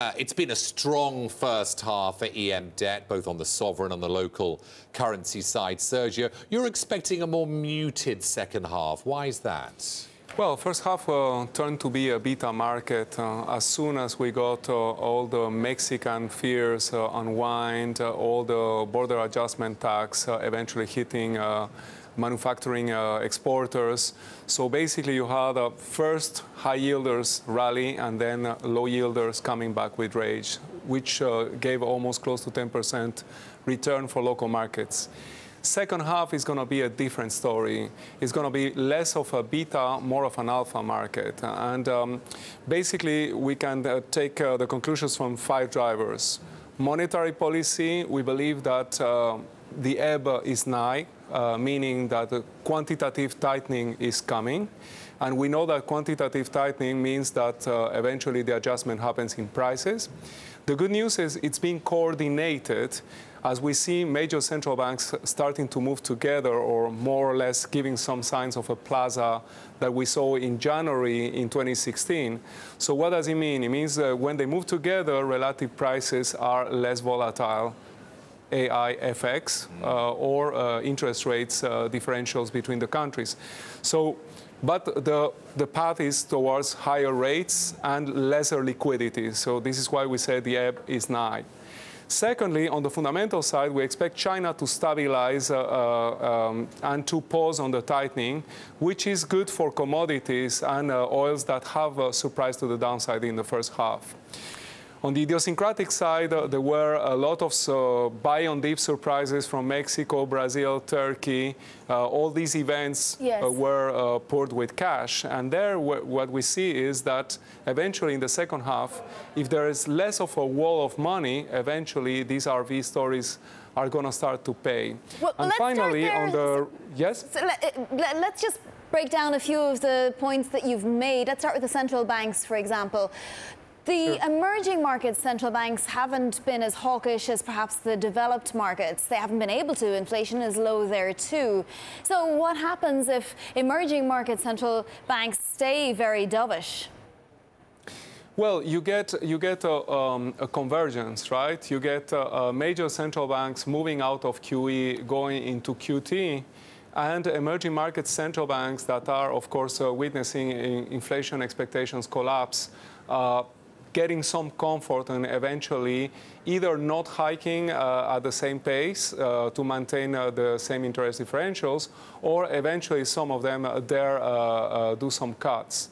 It's been a strong first half for EM debt, both on the sovereign and the local currency side. Sergio, you're expecting a more muted second half. Why is that? Well, first half turned to be a beta market as soon as we got all the Mexican fears unwind, all the border adjustment tax eventually hitting manufacturing exporters. So basically you had first high yielders rally and then low yielders coming back with rage, which gave almost close to 10% return for local markets. Second half is going to be a different story. It's going to be less of a beta, more of an alpha market. And basically, we can take the conclusions from 5 drivers. Monetary policy, we believe that the ebb is nigh, meaning that quantitative tightening is coming. And we know that quantitative tightening means that eventually the adjustment happens in prices. The good news is it's being coordinated as we see major central banks starting to move together, or more or less giving some signs of a plaza that we saw in January in 2016. So what does it mean? It means that when they move together, relative prices are less volatile. AIFX or interest rates differentials between the countries. So, but the path is towards higher rates and lesser liquidity. So this is why we say the ebb is nigh. Secondly, on the fundamental side, we expect China to stabilize and to pause on the tightening, which is good for commodities and oils that have surprised to the downside in the first half. On the idiosyncratic side, there were a lot of buy-on-dip surprises from Mexico, Brazil, Turkey. All these events were poured with cash. And there, what we see is that eventually in the second half, if there is less of a wall of money, eventually these RV stories are going to start to pay. Well, and finally, on the... Yes? So let's just break down a few of the points that you've made. Let's start with the central banks, for example. The emerging markets central banks haven't been as hawkish as perhaps the developed markets. They haven't been able to. Inflation is low there too. So what happens if emerging market central banks stay very dovish? Well, you get a convergence, right? You get major central banks moving out of QE, going into QT, and emerging market central banks that are, of course, witnessing inflation expectations collapse, getting some comfort and eventually either not hiking at the same pace to maintain the same interest differentials, or eventually some of them dare do some cuts.